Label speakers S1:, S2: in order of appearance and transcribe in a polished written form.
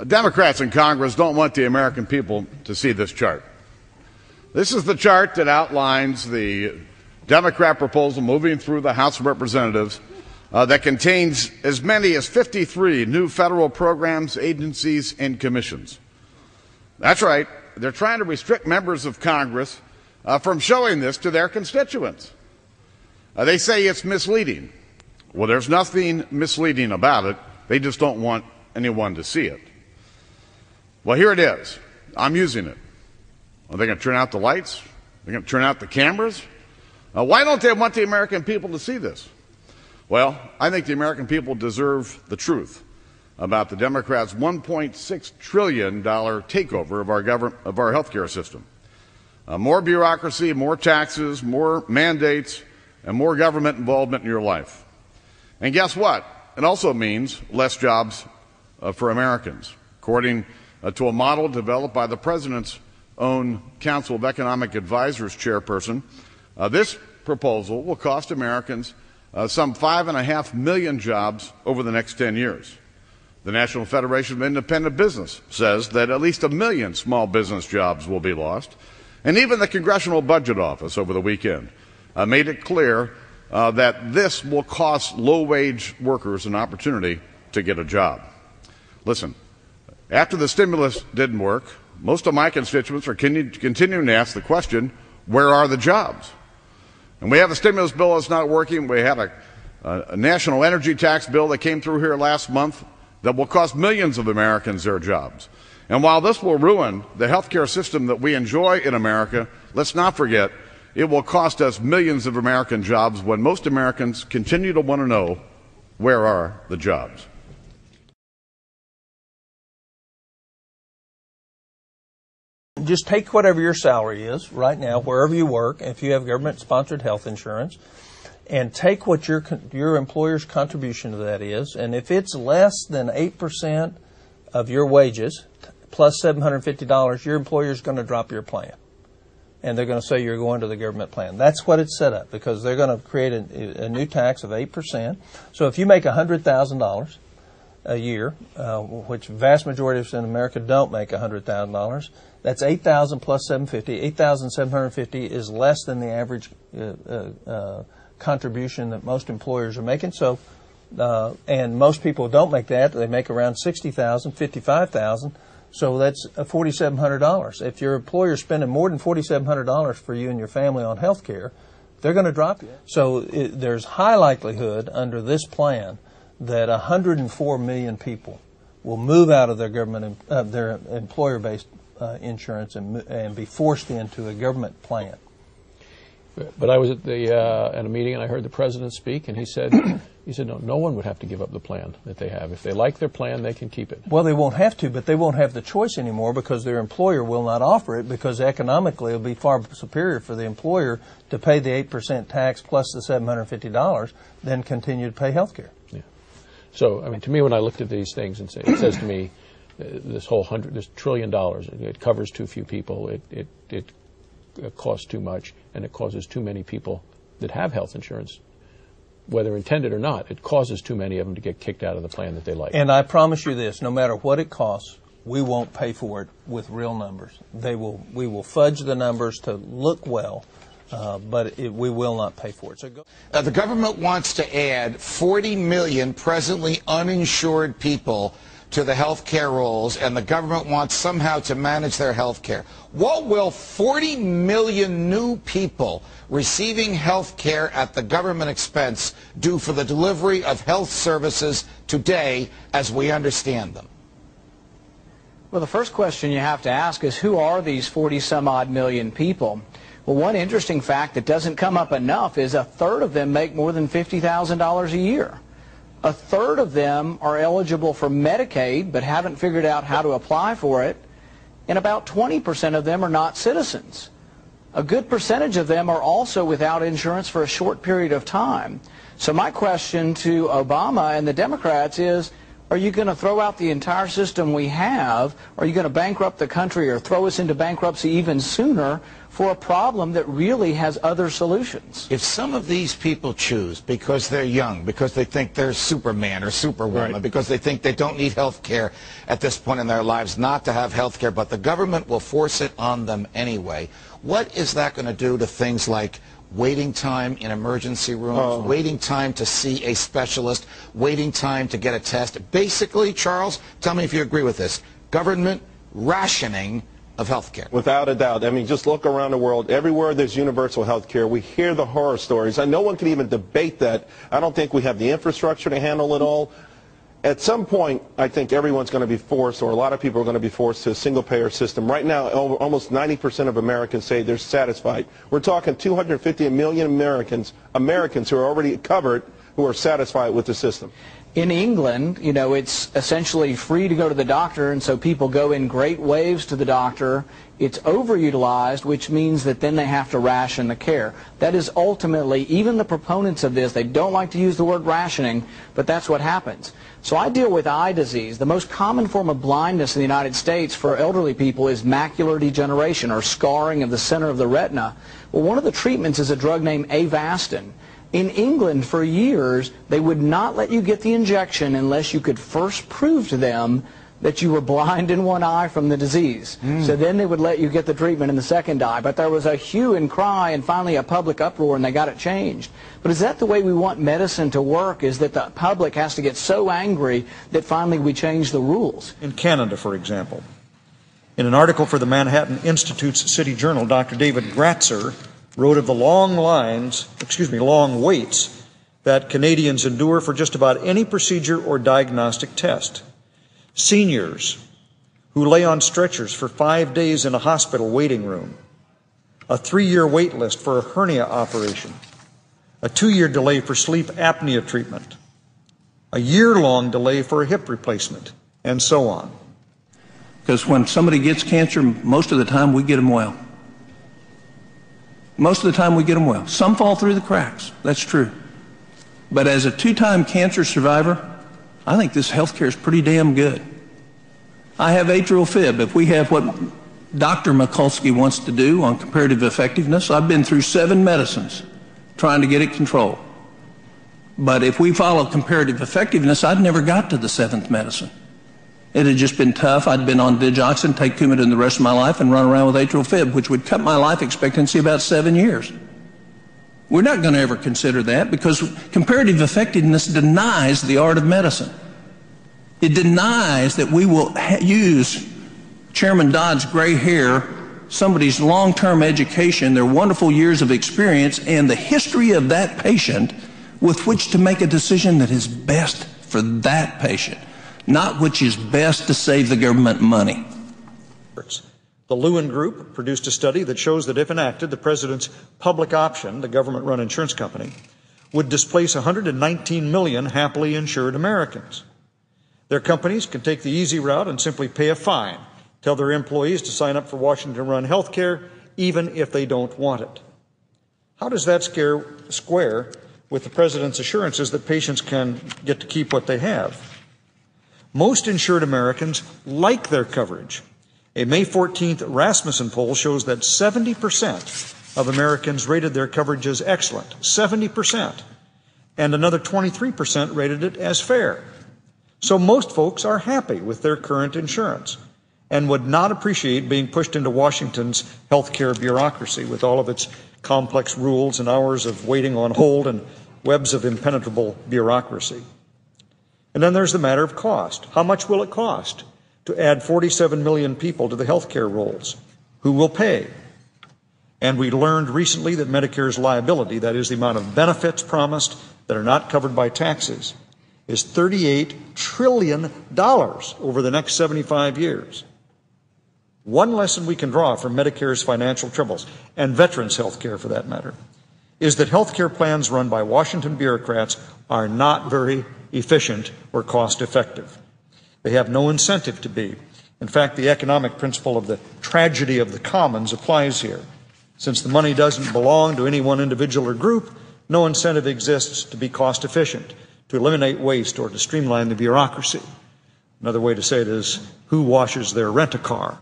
S1: Democrats in Congress don't want the American people to see this chart. This is the chart that outlines the Democrat proposal moving through the House of Representatives that contains as many as 53 new federal programs, agencies, and commissions. That's right. They're trying to restrict members of Congress from showing this to their constituents. They say it's misleading. Well, there's nothing misleading about it. They just don't want anyone to see it. Well, here it is. I'm using it. Are they going to turn out the lights? They're going to turn out the cameras? Why don't they want the American people to see this? Well, I think the American people deserve the truth about the Democrats' $1.6 trillion takeover of our health care system. More bureaucracy, more taxes, more mandates, and more government involvement in your life. And guess what? It also means less jobs for Americans. According to a model developed by the President's own Council of Economic Advisors chairperson, this proposal will cost Americans some 5.5 million jobs over the next 10 years. The National Federation of Independent Business says that at least 1 million small business jobs will be lost. And even the Congressional Budget Office over the weekend made it clear that this will cost low-wage workers an opportunity to get a job. Listen, after the stimulus didn't work, most of my constituents are continuing to ask the question, where are the jobs? And we have a stimulus bill that's not working. We have a national energy tax bill that came through here last month that will cost millions of Americans their jobs. And while this will ruin the health care system that we enjoy in America, let's not forget it will cost us millions of American jobs when most Americans continue to want to know, where are the jobs?
S2: Just take whatever your salary is right now, wherever you work, if you have government-sponsored health insurance, and take what your employer's contribution to that is, and if it's less than 8% of your wages, plus $750, your employer's going to drop your plan. And they're going to say you're going to the government plan. That's what it's set up, because they're going to create a new tax of 8%. So if you make $100,000 a year, which vast majority of us in America don't make $100,000, that's $8,000 plus $750. $8,750 is less than the average contribution that most employers are making. So, and most people don't make that. They make around $60,000, $55,000. So that's $4,700. If your employer's spending more than $4,700 for you and your family on health care, they're going to drop you. So there's high likelihood under this plan that 104 million people will move out of their government, their employer-based insurance and be forced into a government plan.
S3: But I was at a meeting and I heard the president speak, and he said no one would have to give up the plan that they have. If they like their plan, they can keep it.
S2: Well, they won't have to, but they won't have the choice anymore because their employer will not offer it, because economically it will be far superior for the employer to pay the 8% tax plus the $750 than continue to pay health care.
S3: Yeah. So, I mean, to me, when I looked at these things and it says to me, this $1 trillion, it covers too few people, it costs too much, and it causes too many people that have health insurance, whether intended or not, it causes too many of them to get kicked out of the plan that they like.
S2: And I promise you this, no matter what it costs, we won't pay for it with real numbers. We will fudge the numbers to look well, but we will not pay for it. So
S4: the government wants to add 40 million presently uninsured people to the health care rolls, and the government wants somehow to manage their health care. What will 40 million new people receiving health care at the government expense do for the delivery of health services today as we understand them?
S5: Well, the first question you have to ask is, who are these 40-some-odd million people? Well, one interesting fact that doesn't come up enough is a third of them make more than $50,000 a year. A third of them are eligible for Medicaid but haven't figured out how to apply for it, and about 20% of them are not citizens. A good percentage of them are also without insurance for a short period of time. So my question to Obama and the Democrats is, Are you going to throw out the entire system we have? Are you going to bankrupt the country or throw us into bankruptcy even sooner for a problem that really has other solutions?
S4: If some of these people choose because they're young, because they think they're Superman or Superwoman,
S3: Right.
S4: because they think they don't need health care at this point in their lives not to have health care, but the government will force it on them anyway, what is that going to do to things like waiting time in emergency rooms, waiting time to see a specialist, waiting time to get a test? Basically, Charles, tell me if you agree with this, government rationing of health care.
S6: Without a doubt. I mean, just look around the world. Everywhere there's universal health care, we hear the horror stories. And no one can even debate that. I don't think we have the infrastructure to handle it all. At some point, I think everyone's going to be forced, or a lot of people are going to be forced to a single-payer system. Right now, almost 90% of Americans say they're satisfied. We're talking 250 million Americans who are already covered, who are satisfied with the system.
S5: In England, you know, it's essentially free to go to the doctor, and so people go in great waves to the doctor. It's overutilized, which means that then they have to ration the care. That is ultimately, even the proponents of this, they don't like to use the word rationing, but that's what happens. So I deal with eye disease. The most common form of blindness in the United States for elderly people is macular degeneration, or scarring of the center of the retina. Well, one of the treatments is a drug named Avastin. In England, for years, they would not let you get the injection unless you could first prove to them that you were blind in one eye from the disease. So then they would let you get the treatment in the second eye. But there was a hue and cry and finally a public uproar, and they got it changed. But is that the way we want medicine to work, is that the public has to get so angry that finally we change the rules?
S7: In Canada, for example, in an article for the Manhattan Institute's City Journal, Dr. David Gratzer wrote of the long waits that Canadians endure for just about any procedure or diagnostic test. Seniors who lay on stretchers for 5 days in a hospital waiting room, a 3-year wait list for a hernia operation, a 2-year delay for sleep apnea treatment, a year-long delay for a hip replacement, and so on.
S8: Because when somebody gets cancer, most of the time we get them well. Most of the time we get them well. Some fall through the cracks. That's true. But as a 2-time cancer survivor, I think this health care is pretty damn good. I have atrial fib. If we have what Dr. Mikulski wants to do on comparative effectiveness, I've been through 7 medicines trying to get it controlled. But if we follow comparative effectiveness, I'd never got to the 7th medicine. It had just been tough. I'd been on digoxin, take Coumadin the rest of my life, and run around with atrial fib, which would cut my life expectancy about 7 years. We're not going to ever consider that because comparative effectiveness denies the art of medicine. It denies that we will use Chairman Dodd's gray hair, somebody's long-term education, their wonderful years of experience, and the history of that patient with which to make a decision that is best for that patient, not which is best to save the government money.
S7: The Lewin Group produced a study that shows that if enacted, the president's public option, the government-run insurance company, would displace 119 million happily insured Americans. Their companies can take the easy route and simply pay a fine, tell their employees to sign up for Washington-run health care, even if they don't want it. How does that square with the president's assurances that patients can get to keep what they have? Most insured Americans like their coverage. A May 14th Rasmussen poll shows that 70% of Americans rated their coverage as excellent, 70%, and another 23% rated it as fair. So most folks are happy with their current insurance and would not appreciate being pushed into Washington's healthcare bureaucracy with all of its complex rules and hours of waiting on hold and webs of impenetrable bureaucracy. And then there's the matter of cost. How much will it cost to add 47 million people to the healthcare rolls? Who will pay? And we learned recently that Medicare's liability, that is the amount of benefits promised that are not covered by taxes, is $38 trillion over the next 75 years. One lesson we can draw from Medicare's financial troubles, and veterans' health care for that matter, is that health care plans run by Washington bureaucrats are not very efficient or cost-effective. They have no incentive to be. In fact, the economic principle of the tragedy of the commons applies here. Since the money doesn't belong to any one individual or group, no incentive exists to be cost-efficient, to eliminate waste or to streamline the bureaucracy. Another way to say it is, who washes their rent-a-car?